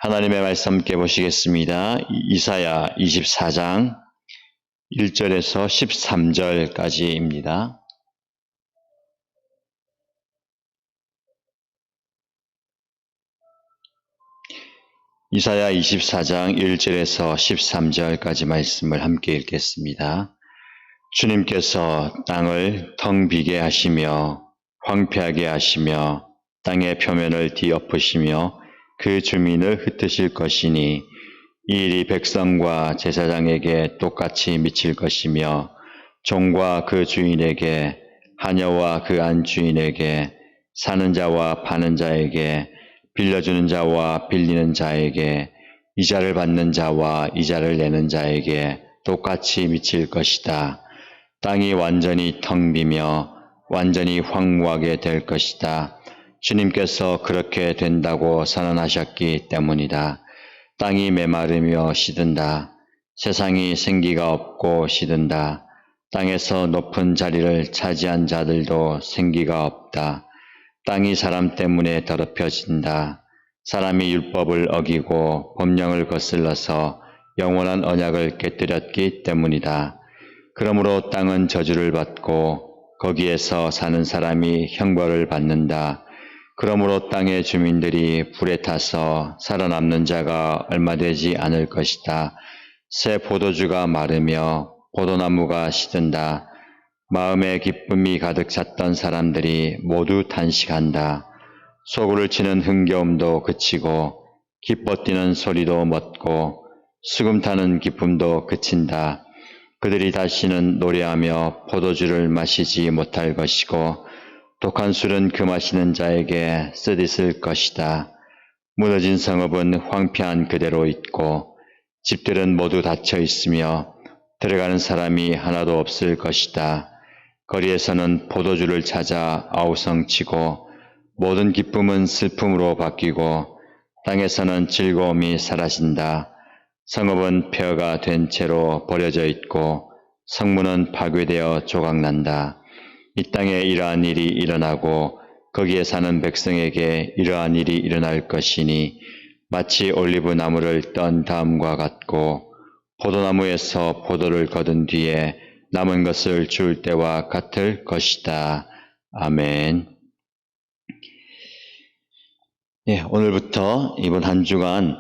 하나님의 말씀 함께 보시겠습니다. 이사야 24장 1절에서 13절까지입니다. 이사야 24장 1절에서 13절까지 말씀을 함께 읽겠습니다. 주님께서 땅을 텅 비게 하시며 황폐하게 하시며 땅의 표면을 뒤엎으시며 그 주민을 흩으실 것이니 이 일이 백성과 제사장에게 똑같이 미칠 것이며 종과 그 주인에게 하녀와 그 안 주인에게 사는 자와 파는 자에게 빌려주는 자와 빌리는 자에게 이자를 받는 자와 이자를 내는 자에게 똑같이 미칠 것이다. 땅이 완전히 텅 비며 완전히 황무하게 될 것이다. 주님께서 그렇게 된다고 선언하셨기 때문이다. 땅이 메마르며 시든다. 세상이 생기가 없고 시든다. 땅에서 높은 자리를 차지한 자들도 생기가 없다. 땅이 사람 때문에 더럽혀진다. 사람이 율법을 어기고 법령을 거슬러서 영원한 언약을 깨뜨렸기 때문이다. 그러므로 땅은 저주를 받고 거기에서 사는 사람이 형벌을 받는다. 그러므로 땅의 주민들이 불에 타서 살아남는 자가 얼마 되지 않을 것이다. 새 포도주가 마르며 포도나무가 시든다. 마음에 기쁨이 가득 찼던 사람들이 모두 탄식한다. 소구를 치는 흥겨움도 그치고 기뻐 뛰는 소리도 멎고 수금 타는 기쁨도 그친다. 그들이 다시는 노래하며 포도주를 마시지 못할 것이고 독한 술은 그 마시는 자에게 쓰디쓸 것이다. 무너진 성읍은 황폐한 그대로 있고 집들은 모두 닫혀 있으며 들어가는 사람이 하나도 없을 것이다. 거리에서는 포도주를 찾아 아우성치고 모든 기쁨은 슬픔으로 바뀌고 땅에서는 즐거움이 사라진다. 성읍은 폐허가 된 채로 버려져 있고 성문은 파괴되어 조각난다. 이 땅에 이러한 일이 일어나고 거기에 사는 백성에게 이러한 일이 일어날 것이니 마치 올리브 나무를 떤 다음과 같고 포도나무에서 포도를 거둔 뒤에 남은 것을 줄 때와 같을 것이다. 아멘. 오늘부터 이번 한 주간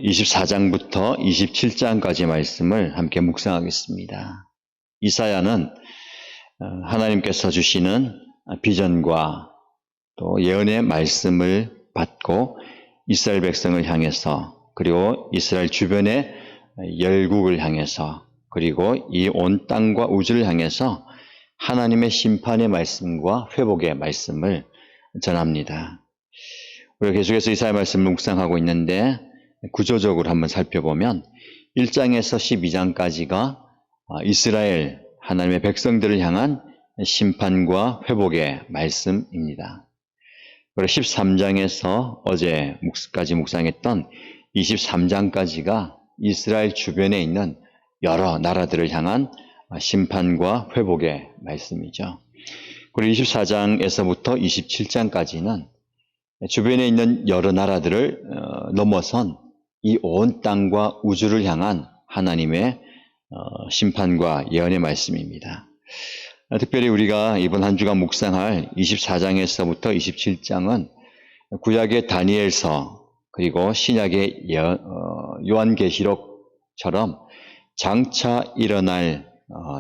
24장부터 27장까지 말씀을 함께 묵상하겠습니다. 이사야는 하나님께서 주시는 비전과 또 예언의 말씀을 받고 이스라엘 백성을 향해서 그리고 이스라엘 주변의 열국을 향해서 그리고 이 온 땅과 우주를 향해서 하나님의 심판의 말씀과 회복의 말씀을 전합니다. 우리가 계속해서 이사야 말씀을 묵상하고 있는데 구조적으로 한번 살펴보면 1장에서 12장까지가 이스라엘 하나님의 백성들을 향한 심판과 회복의 말씀입니다. 그리고 13장에서 어제까지 묵상했던 23장까지가 이스라엘 주변에 있는 여러 나라들을 향한 심판과 회복의 말씀이죠. 그리고 24장에서부터 27장까지는 주변에 있는 여러 나라들을 넘어선 이 온 땅과 우주를 향한 하나님의 심판과 예언의 말씀입니다. 특별히 우리가 이번 한 주간 묵상할 24장에서부터 27장은 구약의 다니엘서 그리고 신약의 요한계시록처럼 장차 일어날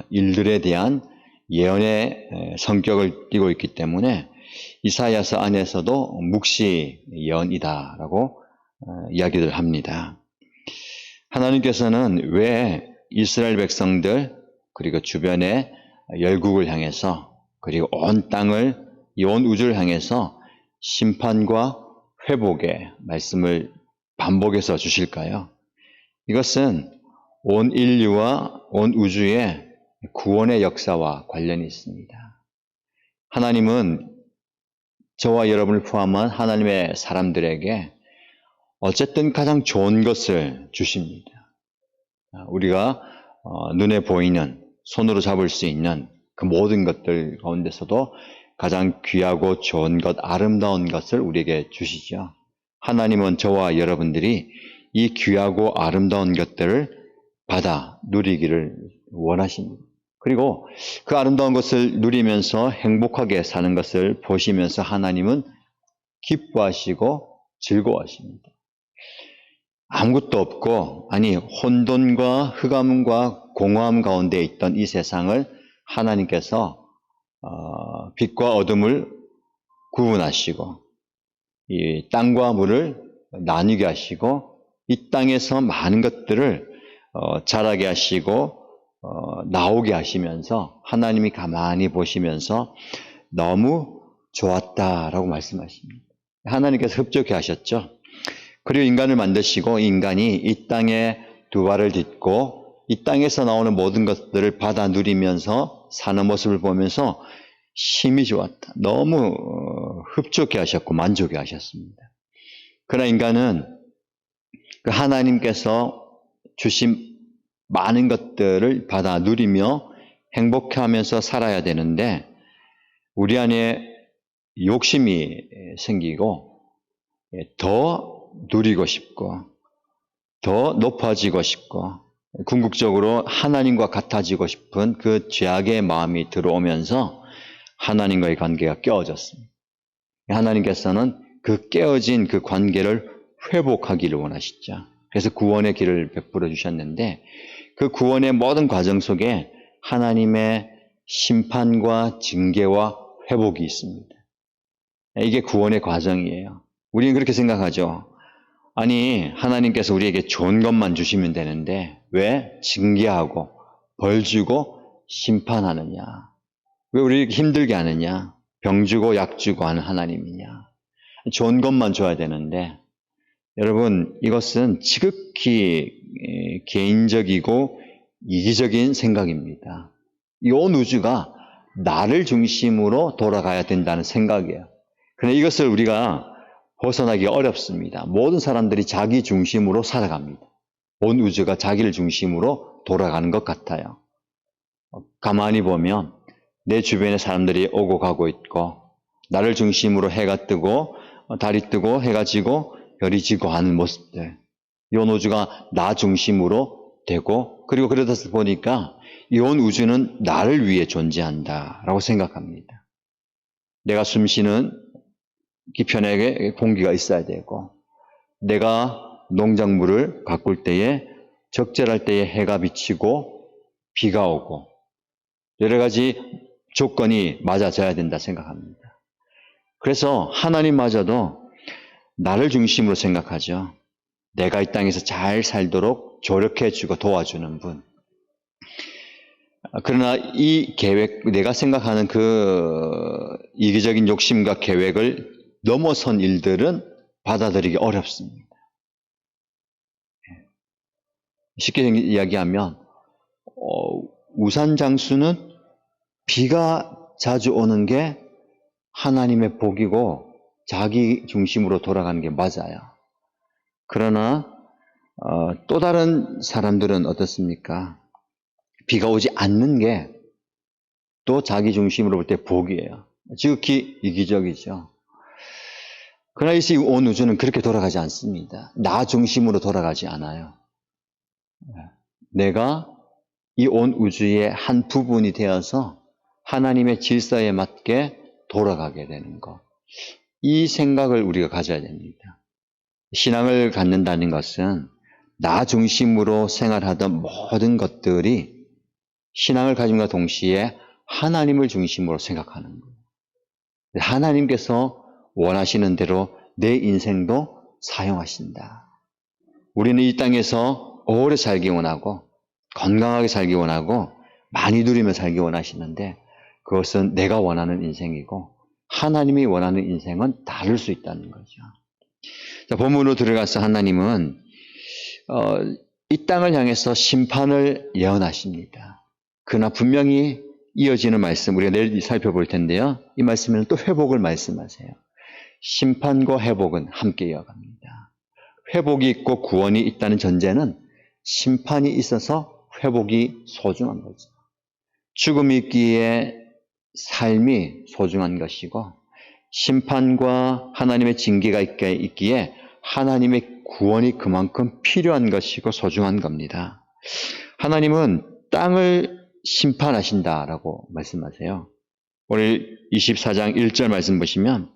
일들에 대한 예언의 성격을 띠고 있기 때문에 이사야서 안에서도 묵시 예언이다라고 이야기를 합니다. 하나님께서는 왜 이스라엘 백성들 그리고 주변의 열국을 향해서 그리고 온 땅을 이 온 우주를 향해서 심판과 회복의 말씀을 반복해서 주실까요? 이것은 온 인류와 온 우주의 구원의 역사와 관련이 있습니다. 하나님은 저와 여러분을 포함한 하나님의 사람들에게 어쨌든 가장 좋은 것을 주십니다. 우리가 눈에 보이는 손으로 잡을 수 있는 그 모든 것들 가운데서도 가장 귀하고 좋은 것, 아름다운 것을 우리에게 주시죠. 하나님은 저와 여러분들이 이 귀하고 아름다운 것들을 받아 누리기를 원하십니다. 그리고 그 아름다운 것을 누리면서 행복하게 사는 것을 보시면서 하나님은 기뻐하시고 즐거워하십니다. 아무것도 없고, 아니 혼돈과 흑암과 공허함 가운데 있던 이 세상을 하나님께서 빛과 어둠을 구분하시고 이 땅과 물을 나뉘게 하시고 이 땅에서 많은 것들을 자라게 하시고 나오게 하시면서 하나님이 가만히 보시면서 너무 좋았다라고 말씀하십니다. 하나님께서 흡족해 하셨죠. 그리고 인간을 만드시고 인간이 이 땅에 두 발을 딛고 이 땅에서 나오는 모든 것들을 받아 누리면서 사는 모습을 보면서 심히 좋았다. 너무 흡족해 하셨고 만족해 하셨습니다. 그러나 인간은 그 하나님께서 주신 많은 것들을 받아 누리며 행복해하면서 살아야 되는데 우리 안에 욕심이 생기고 더 누리고 싶고 더 높아지고 싶고 궁극적으로 하나님과 같아지고 싶은 그 죄악의 마음이 들어오면서 하나님과의 관계가 깨어졌습니다. 하나님께서는 그 깨어진 그 관계를 회복하기를 원하시죠. 그래서 구원의 길을 베풀어 주셨는데 그 구원의 모든 과정 속에 하나님의 심판과 징계와 회복이 있습니다. 이게 구원의 과정이에요. 우리는 그렇게 생각하죠. 아니, 하나님께서 우리에게 좋은 것만 주시면 되는데 왜 징계하고 벌 주고 심판하느냐? 왜 우리를 힘들게 하느냐? 병 주고 약 주고 하는 하나님이냐? 좋은 것만 줘야 되는데 여러분, 이것은 지극히 개인적이고 이기적인 생각입니다. 이 온 우주가 나를 중심으로 돌아가야 된다는 생각이에요. 그런데 이것을 우리가 벗어나기 어렵습니다. 모든 사람들이 자기 중심으로 살아갑니다. 온 우주가 자기를 중심으로 돌아가는 것 같아요. 가만히 보면 내 주변에 사람들이 오고 가고 있고 나를 중심으로 해가 뜨고 달이 뜨고 해가 지고 별이 지고 하는 모습들. 이 온 우주가 나 중심으로 되고 그리고 그러다 보니까 이 온 우주는 나를 위해 존재한다라고 생각합니다. 내가 숨쉬는 기편하게 공기가 있어야 되고 내가 농작물을 가꿀 때에 적절할 때에 해가 비치고 비가 오고 여러 가지 조건이 맞아져야 된다 생각합니다. 그래서 하나님마저도 나를 중심으로 생각하죠. 내가 이 땅에서 잘 살도록 조력해주고 도와주는 분. 그러나 이 계획, 내가 생각하는 그 이기적인 욕심과 계획을 넘어선 일들은 받아들이기 어렵습니다. 쉽게 이야기하면 우산 장수는 비가 자주 오는 게 하나님의 복이고 자기 중심으로 돌아가는 게 맞아요. 그러나 또 다른 사람들은 어떻습니까? 비가 오지 않는 게 또 자기 중심으로 볼 때 복이에요. 지극히 이기적이죠. 그러나 이 온 우주는 그렇게 돌아가지 않습니다. 나 중심으로 돌아가지 않아요. 내가 이 온 우주의 한 부분이 되어서 하나님의 질서에 맞게 돌아가게 되는 것. 이 생각을 우리가 가져야 됩니다. 신앙을 갖는다는 것은 나 중심으로 생활하던 모든 것들이 신앙을 가짐과 동시에 하나님을 중심으로 생각하는 거예요. 하나님께서 원하시는 대로 내 인생도 사용하신다. 우리는 이 땅에서 오래 살기 원하고 건강하게 살기 원하고 많이 누리며 살기 원하시는데 그것은 내가 원하는 인생이고 하나님이 원하는 인생은 다를 수 있다는 거죠. 자, 본문으로 들어가서 하나님은 이 땅을 향해서 심판을 예언하십니다. 그러나 분명히 이어지는 말씀 우리가 내일 살펴볼 텐데요. 이 말씀에는 또 회복을 말씀하세요. 심판과 회복은 함께 이어갑니다. 회복이 있고 구원이 있다는 전제는 심판이 있어서 회복이 소중한 거죠. 죽음이 있기에 삶이 소중한 것이고 심판과 하나님의 징계가 있기에 하나님의 구원이 그만큼 필요한 것이고 소중한 겁니다. 하나님은 땅을 심판하신다라고 말씀하세요. 오늘 24장 1절 말씀 보시면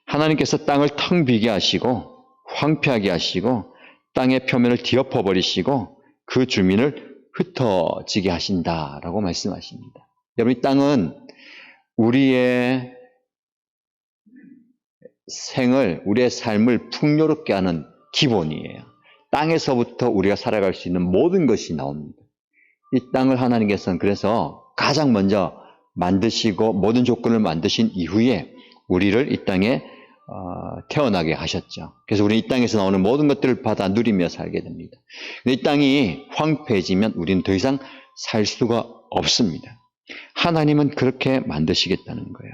하나님께서 땅을 텅 비게 하시고 황폐하게 하시고 땅의 표면을 뒤엎어 버리시고 그 주민을 흩어지게 하신다라고 말씀하십니다. 여러분, 이 땅은 우리의 생을, 우리의 삶을 풍요롭게 하는 기본이에요. 땅에서부터 우리가 살아갈 수 있는 모든 것이 나옵니다. 이 땅을 하나님께서는 그래서 가장 먼저 만드시고 모든 조건을 만드신 이후에 우리를 이 땅에 태어나게 하셨죠. 그래서 우리 이 땅에서 나오는 모든 것들을 받아 누리며 살게 됩니다. 근데 이 땅이 황폐해지면 우리는 더 이상 살 수가 없습니다. 하나님은 그렇게 만드시겠다는 거예요.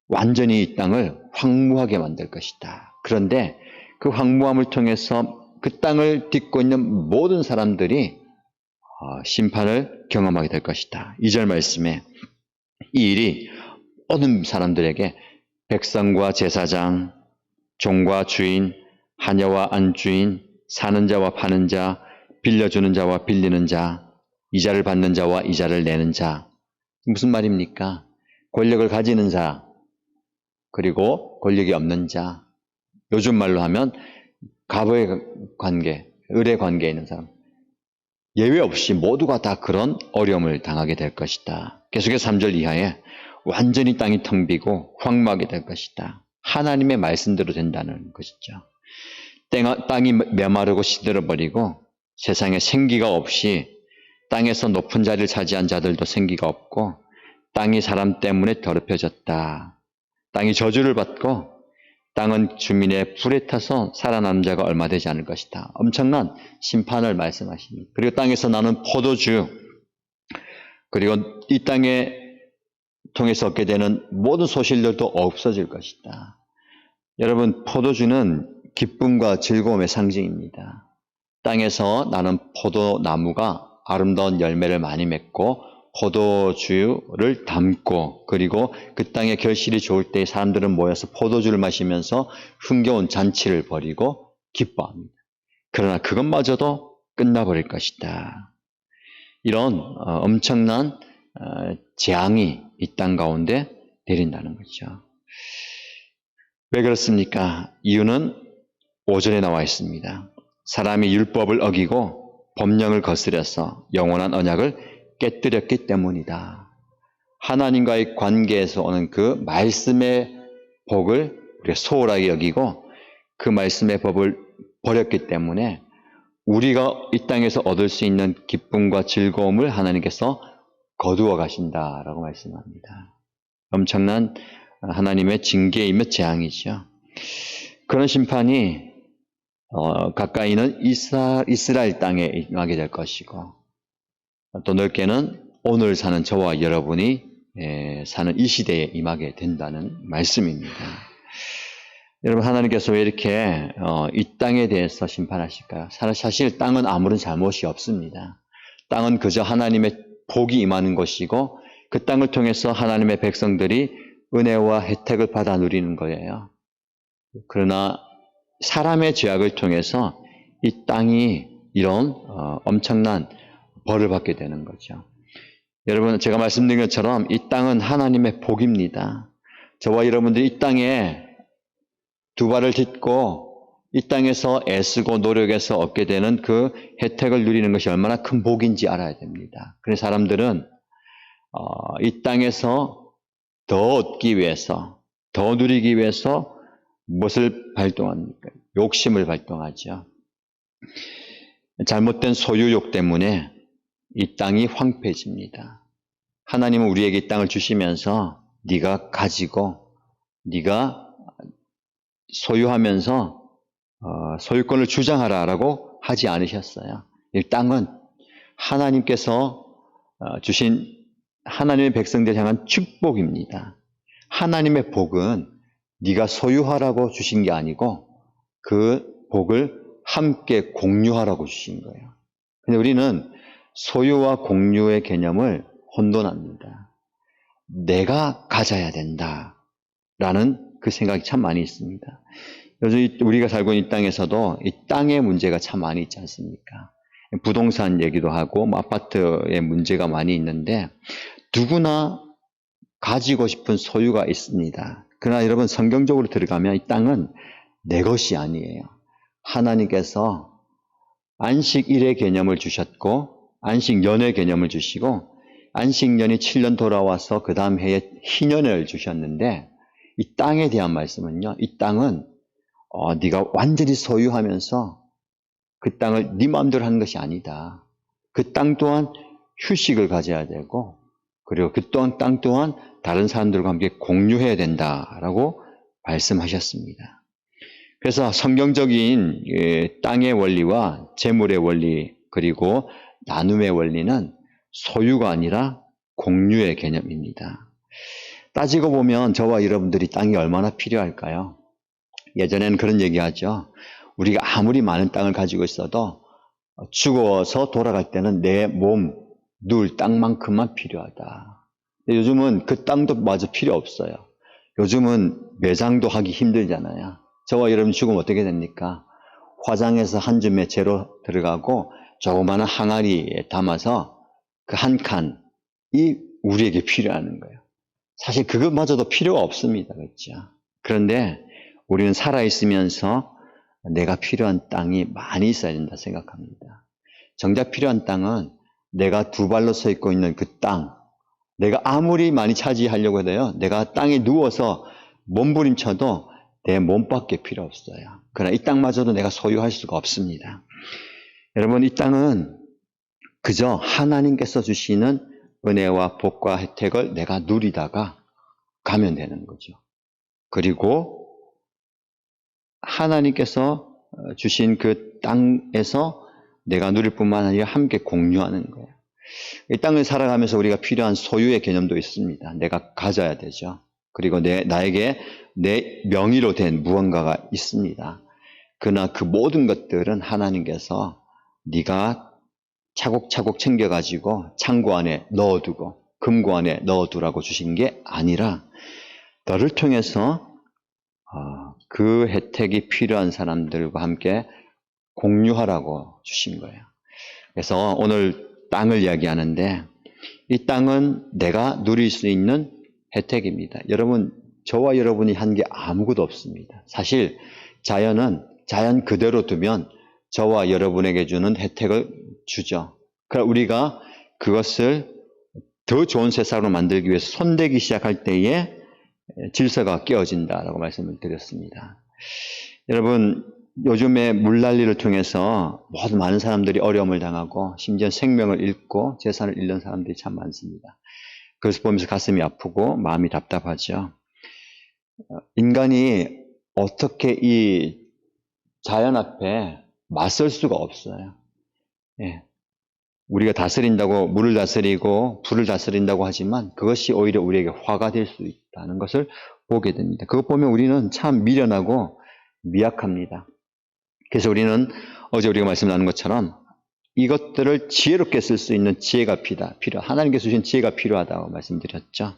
완전히 이 땅을 황무하게 만들 것이다. 그런데 그 황무함을 통해서 그 땅을 딛고 있는 모든 사람들이 심판을 경험하게 될 것이다. 2절 말씀에 이 일이 어느 사람들에게 백성과 제사장, 종과 주인, 하녀와 안주인, 사는 자와 파는 자, 빌려주는 자와 빌리는 자, 이자를 받는 자와 이자를 내는 자. 무슨 말입니까? 권력을 가지는 자, 그리고 권력이 없는 자. 요즘 말로 하면 갑의 관계, 을의 관계에 있는 사람. 예외 없이 모두가 다 그런 어려움을 당하게 될 것이다. 계속해서 3절 이하에 완전히 땅이 텅 비고 황무하게 될 것이다. 하나님의 말씀대로 된다는 것이죠. 땅이 메마르고 시들어버리고 세상에 생기가 없이 땅에서 높은 자리를 차지한 자들도 생기가 없고 땅이 사람 때문에 더럽혀졌다. 땅이 저주를 받고 땅은 주민의 불에 타서 살아남은 자가 얼마 되지 않을 것이다. 엄청난 심판을 말씀하십니다. 그리고 땅에서 나는 포도주, 그리고 이 땅에 통해서 얻게 되는 모든 소실들도 없어질 것이다. 여러분, 포도주는 기쁨과 즐거움의 상징입니다. 땅에서 나는 포도나무가 아름다운 열매를 많이 맺고 포도주를 담고, 그리고 그 땅의 결실이 좋을 때 사람들은 모여서 포도주를 마시면서 흥겨운 잔치를 벌이고 기뻐합니다. 그러나 그것마저도 끝나버릴 것이다. 이런 엄청난 재앙이 이 땅 가운데 내린다는 거죠. 왜 그렇습니까? 이유는 5절에 나와 있습니다. 사람이 율법을 어기고 법령을 거스려서 영원한 언약을 깨뜨렸기 때문이다. 하나님과의 관계에서 오는 그 말씀의 복을 우리가 소홀하게 여기고 그 말씀의 법을 버렸기 때문에 우리가 이 땅에서 얻을 수 있는 기쁨과 즐거움을 하나님께서 거두어 가신다라고 말씀합니다. 엄청난 하나님의 징계이며 재앙이죠. 그런 심판이 가까이는 이스라엘 땅에 임하게 될 것이고 또 넓게는 오늘 사는 저와 여러분이 사는 이 시대에 임하게 된다는 말씀입니다. 여러분, 하나님께서 왜 이렇게 이 땅에 대해서 심판하실까요? 사실 땅은 아무런 잘못이 없습니다. 땅은 그저 하나님의 복이 임하는 것이고 그 땅을 통해서 하나님의 백성들이 은혜와 혜택을 받아 누리는 거예요. 그러나 사람의 죄악을 통해서 이 땅이 이런 엄청난 벌을 받게 되는 거죠. 여러분, 제가 말씀드린 것처럼 이 땅은 하나님의 복입니다. 저와 여러분들이 이 땅에 두 발을 딛고 이 땅에서 애쓰고 노력해서 얻게 되는 그 혜택을 누리는 것이 얼마나 큰 복인지 알아야 됩니다. 그래서 사람들은 이 땅에서 더 얻기 위해서, 더 누리기 위해서 무엇을 발동합니까? 욕심을 발동하죠. 잘못된 소유욕 때문에 이 땅이 황폐해집니다. 하나님은 우리에게 이 땅을 주시면서 네가 가지고 네가 소유하면서 소유권을 주장하라라고 하지 않으셨어요. 이 땅은 하나님께서 주신 하나님의 백성들 향한 축복입니다. 하나님의 복은 네가 소유하라고 주신 게 아니고 그 복을 함께 공유하라고 주신 거예요. 근데 우리는 소유와 공유의 개념을 혼돈합니다. 내가 가져야 된다라는 그 생각이 참 많이 있습니다. 요즘 우리가 살고 있는 이 땅에서도 이 땅의 문제가 참 많이 있지 않습니까? 부동산 얘기도 하고 뭐 아파트의 문제가 많이 있는데 누구나 가지고 싶은 소유가 있습니다. 그러나 여러분 성경적으로 들어가면 이 땅은 내 것이 아니에요. 하나님께서 안식일의 개념을 주셨고 안식년의 개념을 주시고 안식년이 7년 돌아와서 그 다음 해에 희년을 주셨는데 이 땅에 대한 말씀은요. 이 땅은 네가 완전히 소유하면서 그 땅을 네 마음대로 하는 것이 아니다. 그 땅 또한 휴식을 가져야 되고 그리고 그 또한 땅 또한 다른 사람들과 함께 공유해야 된다라고 말씀하셨습니다. 그래서 성경적인 땅의 원리와 재물의 원리 그리고 나눔의 원리는 소유가 아니라 공유의 개념입니다. 따지고 보면 저와 여러분들이 땅이 얼마나 필요할까요? 예전에는 그런 얘기하죠. 우리가 아무리 많은 땅을 가지고 있어도 죽어서 돌아갈 때는 내 몸, 누울 땅만큼만 필요하다. 요즘은 그 땅도 마저 필요 없어요. 요즘은 매장도 하기 힘들잖아요. 저와 여러분 죽으면 어떻게 됩니까? 화장해서 한 줌에 재로 들어가고 조그마한 항아리에 담아서 그 한 칸이 우리에게 필요한 거예요. 사실 그것마저도 필요가 없습니다. 그렇죠? 그런데 우리는 살아있으면서 내가 필요한 땅이 많이 있어야 된다 생각합니다. 정작 필요한 땅은 내가 두 발로 서 있고 있는 그 땅, 내가 아무리 많이 차지하려고 해도요, 내가 땅에 누워서 몸부림쳐도 내 몸밖에 필요 없어요. 그러나 이 땅마저도 내가 소유할 수가 없습니다. 여러분, 이 땅은 그저 하나님께서 주시는 은혜와 복과 혜택을 내가 누리다가 가면 되는 거죠. 그리고 하나님께서 주신 그 땅에서 내가 누릴 뿐만 아니라 함께 공유하는 거예요. 이 땅을 살아가면서 우리가 필요한 소유의 개념도 있습니다. 내가 가져야 되죠. 그리고 나에게 내 명의로 된 무언가가 있습니다. 그러나 그 모든 것들은 하나님께서 네가 차곡차곡 챙겨가지고 창고 안에 넣어두고 금고 안에 넣어두라고 주신 게 아니라 너를 통해서 그 혜택이 필요한 사람들과 함께 공유하라고 주신 거예요. 그래서 오늘 땅을 이야기하는데 이 땅은 내가 누릴 수 있는 혜택입니다. 여러분, 저와 여러분이 한 게 아무것도 없습니다. 사실 자연 그대로 두면 저와 여러분에게 주는 혜택을 주죠. 그러나 우리가 그것을 더 좋은 세상으로 만들기 위해서 손대기 시작할 때에 질서가 깨어진다라고 말씀을 드렸습니다. 여러분, 요즘에 물난리를 통해서 모두 많은 사람들이 어려움을 당하고 심지어 생명을 잃고 재산을 잃는 사람들이 참 많습니다. 그것을 보면서 가슴이 아프고 마음이 답답하죠. 인간이 어떻게 이 자연 앞에 맞설 수가 없어요. 예. 우리가 다스린다고 물을 다스리고 불을 다스린다고 하지만 그것이 오히려 우리에게 화가 될 수 있다는 것을 보게 됩니다. 그것 보면 우리는 참 미련하고 미약합니다. 그래서 우리는 어제 우리가 말씀 나눈 것처럼 이것들을 지혜롭게 쓸 수 있는 지혜가 하나님께서 주신 지혜가 필요하다고 말씀드렸죠.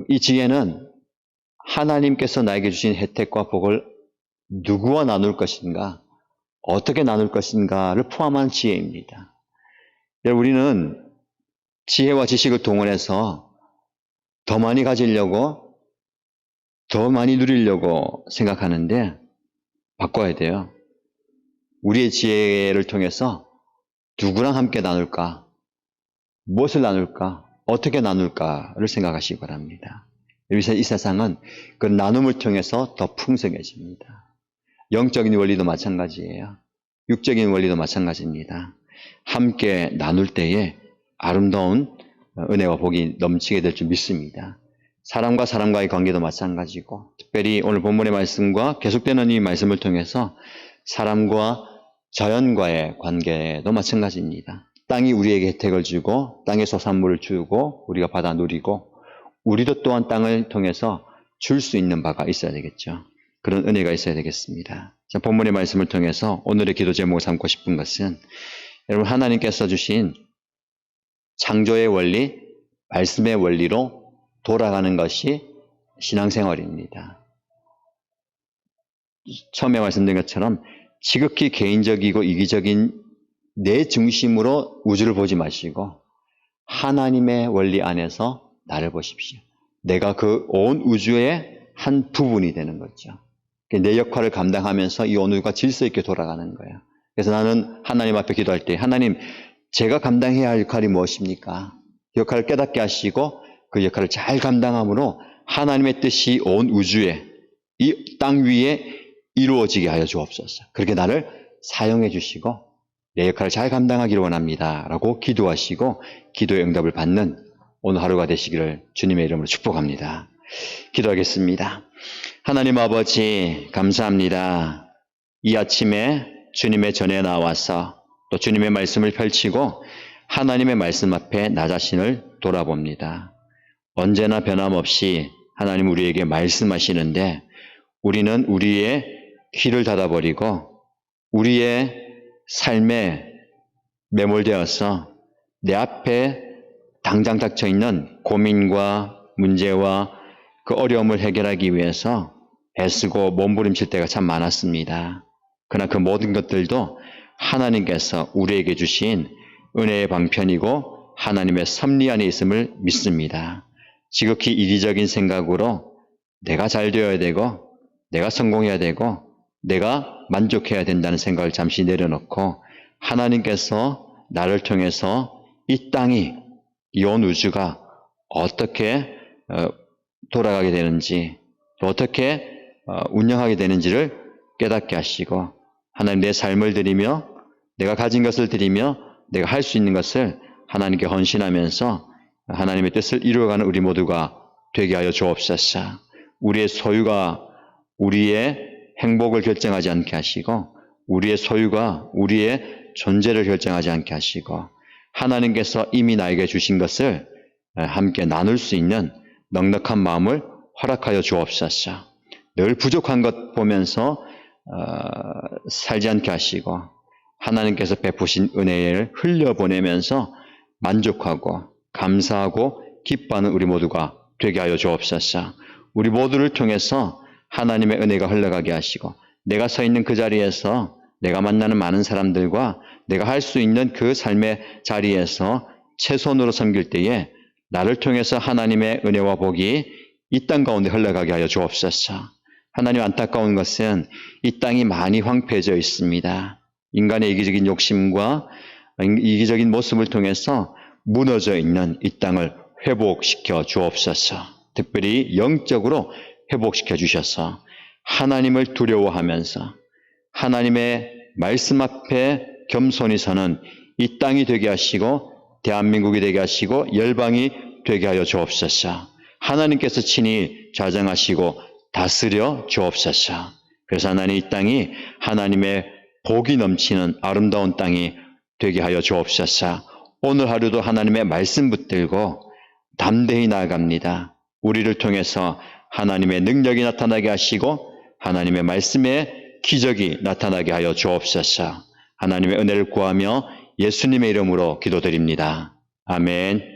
이 지혜는 하나님께서 나에게 주신 혜택과 복을 누구와 나눌 것인가, 어떻게 나눌 것인가를 포함한 지혜입니다. 우리는 지혜와 지식을 동원해서 더 많이 가지려고, 더 많이 누리려고 생각하는데 바꿔야 돼요. 우리의 지혜를 통해서 누구랑 함께 나눌까, 무엇을 나눌까, 어떻게 나눌까를 생각하시기 바랍니다. 여기서 이 세상은 그 나눔을 통해서 더 풍성해집니다. 영적인 원리도 마찬가지예요. 육적인 원리도 마찬가지입니다. 함께 나눌 때에 아름다운 은혜와 복이 넘치게 될 줄 믿습니다. 사람과 사람과의 관계도 마찬가지고 특별히 오늘 본문의 말씀과 계속되는 이 말씀을 통해서 사람과 자연과의 관계도 마찬가지입니다. 땅이 우리에게 혜택을 주고 땅의 소산물을 주고 우리가 받아 누리고 우리도 또한 땅을 통해서 줄 수 있는 바가 있어야 되겠죠. 그런 은혜가 있어야 되겠습니다. 자, 본문의 말씀을 통해서 오늘의 기도 제목을 삼고 싶은 것은 여러분 하나님께서 주신 창조의 원리, 말씀의 원리로 돌아가는 것이 신앙생활입니다. 처음에 말씀드린 것처럼 지극히 개인적이고 이기적인 내 중심으로 우주를 보지 마시고 하나님의 원리 안에서 나를 보십시오. 내가 그 온 우주의 한 부분이 되는 거죠. 내 역할을 감당하면서 이 온 우주가 질서 있게 돌아가는 거예요. 그래서 나는 하나님 앞에 기도할 때 하나님, 제가 감당해야 할 역할이 무엇입니까? 그 역할을 깨닫게 하시고 그 역할을 잘 감당함으로 하나님의 뜻이 온 우주에, 이 땅 위에 이루어지게 하여 주옵소서. 그렇게 나를 사용해 주시고 내 역할을 잘 감당하기를 원합니다 라고 기도하시고 기도의 응답을 받는 오늘 하루가 되시기를 주님의 이름으로 축복합니다. 기도하겠습니다. 하나님 아버지, 감사합니다. 이 아침에 주님의 전에 나와서 또 주님의 말씀을 펼치고 하나님의 말씀 앞에 나 자신을 돌아봅니다. 언제나 변함없이 하나님 우리에게 말씀하시는데 우리는 우리의 귀를 닫아버리고 우리의 삶에 매몰되어서 내 앞에 당장 닥쳐있는 고민과 문제와 그 어려움을 해결하기 위해서 애쓰고 몸부림칠 때가 참 많았습니다. 그러나 그 모든 것들도 하나님께서 우리에게 주신 은혜의 방편이고 하나님의 섭리 안에 있음을 믿습니다. 지극히 이기적인 생각으로 내가 잘 되어야 되고 내가 성공해야 되고 내가 만족해야 된다는 생각을 잠시 내려놓고 하나님께서 나를 통해서 이 땅이, 이 온 우주가 어떻게 돌아가게 되는지 또 어떻게 운영하게 되는지를 깨닫게 하시고 하나님 내 삶을 드리며 내가 가진 것을 드리며 내가 할 수 있는 것을 하나님께 헌신하면서 하나님의 뜻을 이루어가는 우리 모두가 되게 하여 주옵소서. 우리의 소유가 우리의 행복을 결정하지 않게 하시고 우리의 소유가 우리의 존재를 결정하지 않게 하시고 하나님께서 이미 나에게 주신 것을 함께 나눌 수 있는 넉넉한 마음을 허락하여 주옵소서. 늘 부족한 것 보면서 살지 않게 하시고 하나님께서 베푸신 은혜를 흘려보내면서 만족하고 감사하고 기뻐하는 우리 모두가 되게 하여 주옵소서. 우리 모두를 통해서 하나님의 은혜가 흘러가게 하시고 내가 서 있는 그 자리에서 내가 만나는 많은 사람들과 내가 할 수 있는 그 삶의 자리에서 최선으로 섬길 때에 나를 통해서 하나님의 은혜와 복이 이 땅 가운데 흘러가게 하여 주옵소서. 하나님, 안타까운 것은 이 땅이 많이 황폐해져 있습니다. 인간의 이기적인 욕심과 이기적인 모습을 통해서 무너져 있는 이 땅을 회복시켜 주옵소서. 특별히 영적으로 회복시켜 주셔서 하나님을 두려워하면서 하나님의 말씀 앞에 겸손히 서는 이 땅이 되게 하시고 대한민국이 되게 하시고 열방이 되게 하여 주옵소서. 하나님께서 친히 좌정하시고 다스려 주옵소서. 그래서 하나님 이 땅이 하나님의 복이 넘치는 아름다운 땅이 되게 하여 주옵소서. 오늘 하루도 하나님의 말씀 붙들고 담대히 나아갑니다. 우리를 통해서 하나님의 능력이 나타나게 하시고 하나님의 말씀의 기적이 나타나게 하여 주옵소서. 하나님의 은혜를 구하며 예수님의 이름으로 기도드립니다. 아멘.